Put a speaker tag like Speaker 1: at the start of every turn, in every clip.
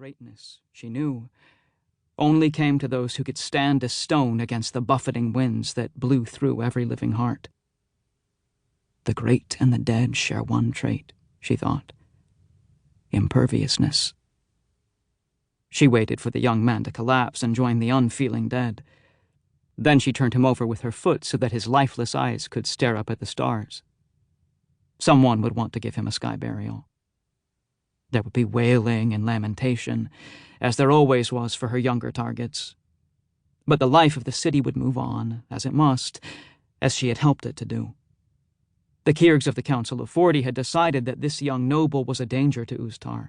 Speaker 1: greatness, she knew, only came to those who could stand as stone against the buffeting winds that blew through every living heart. The great and the dead share one trait, she thought: imperviousness. She waited for the young man to collapse and join the unfeeling dead. Then she turned him over with her foot so that his lifeless eyes could stare up at the stars. Someone would want to give him a sky burial. There would be wailing and lamentation, as there always was for her younger targets. But the life of the city would move on, as it must, as she had helped it to do. The Kyrgyz of the Council of 40 had decided that this young noble was a danger to Uztar.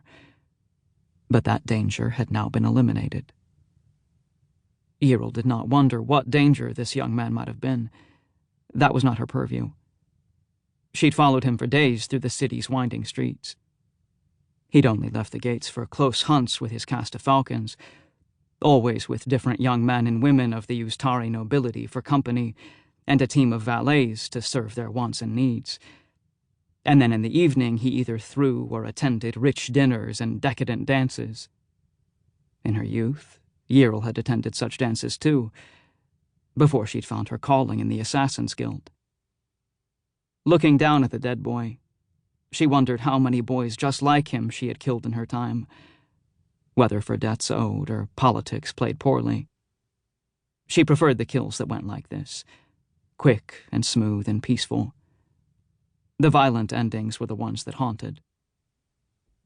Speaker 1: But that danger had now been eliminated. Yril did not wonder what danger this young man might have been. That was not her purview. She'd followed him for days through the city's winding streets. He'd only left the gates for close hunts with his cast of falcons, always with different young men and women of the Uztari nobility for company, and a team of valets to serve their wants and needs. And then in the evening he either threw or attended rich dinners and decadent dances. In her youth, Yril had attended such dances too, before she'd found her calling in the Assassin's Guild. Looking down at the dead boy, she wondered how many boys just like him she had killed in her time, whether for debts owed or politics played poorly. She preferred the kills that went like this, quick and smooth and peaceful. The violent endings were the ones that haunted.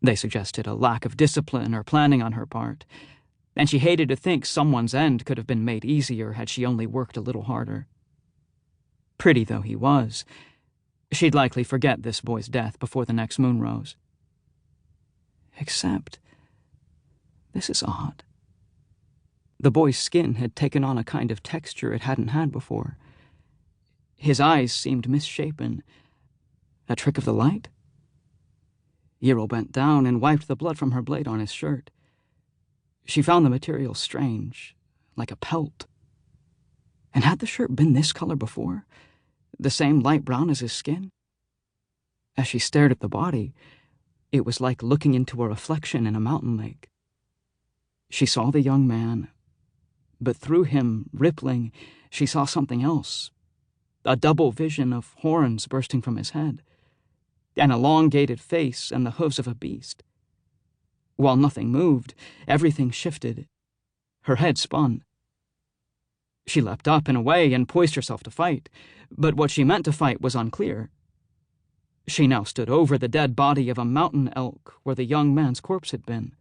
Speaker 1: They suggested a lack of discipline or planning on her part, and she hated to think someone's end could have been made easier had she only worked a little harder. Pretty though he was, she'd likely forget this boy's death before the next moon rose. Except, this is odd. The boy's skin had taken on a kind of texture it hadn't had before. His eyes seemed misshapen. A trick of the light? Yril bent down and wiped the blood from her blade on his shirt. She found the material strange, like a pelt. And had the shirt been this color before? The same light brown as his skin? As she stared at the body, it was like looking into a reflection in a mountain lake. She saw the young man, but through him, rippling, she saw something else. A double vision of horns bursting from his head, an elongated face and the hooves of a beast. While nothing moved, everything shifted. Her head spun. She leapt up and away and poised herself to fight, but what she meant to fight was unclear. She now stood over the dead body of a mountain elk where the young man's corpse had been.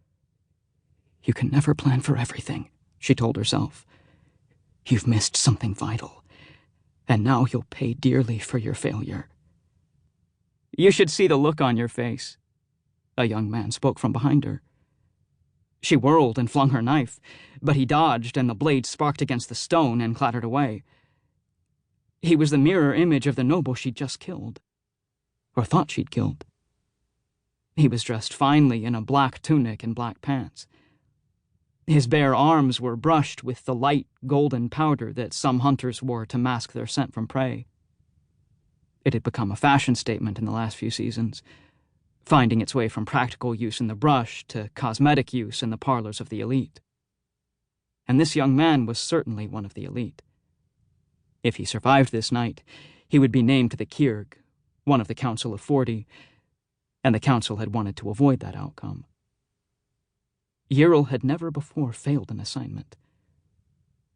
Speaker 1: You can never plan for everything, she told herself. You've missed something vital, and now you'll pay dearly for your failure. You should see the look on your face, a young man spoke from behind her. She whirled and flung her knife, but he dodged and the blade sparked against the stone and clattered away. He was the mirror image of the noble she'd just killed, or thought she'd killed. He was dressed finely in a black tunic and black pants. His bare arms were brushed with the light golden powder that some hunters wore to mask their scent from prey. It had become a fashion statement in the last few seasons, finding its way from practical use in the brush to cosmetic use in the parlors of the elite. And this young man was certainly one of the elite. If he survived this night, he would be named to the Kyrgyz, one of the Council of 40, and the Council had wanted to avoid that outcome. Yril had never before failed an assignment.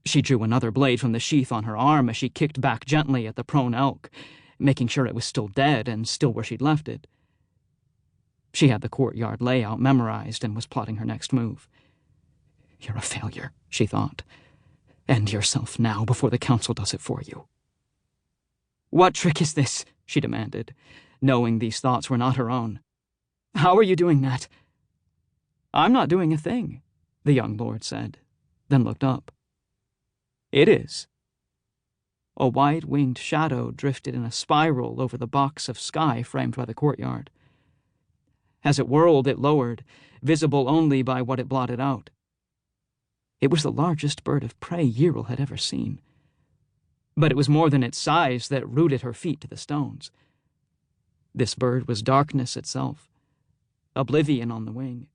Speaker 1: She drew another blade from the sheath on her arm as she kicked back gently at the prone elk, making sure it was still dead and still where she'd left it. She had the courtyard layout memorized and was plotting her next move. You're a failure, she thought. End yourself now before the Council does it for you. What trick is this? She demanded, knowing these thoughts were not her own. How are you doing that? I'm not doing a thing, the young lord said, then looked up. It is. A wide-winged shadow drifted in a spiral over the box of sky framed by the courtyard. As it whirled, it lowered, visible only by what it blotted out. It was the largest bird of prey Yril had ever seen. But it was more than its size that rooted her feet to the stones. This bird was darkness itself, oblivion on the wing.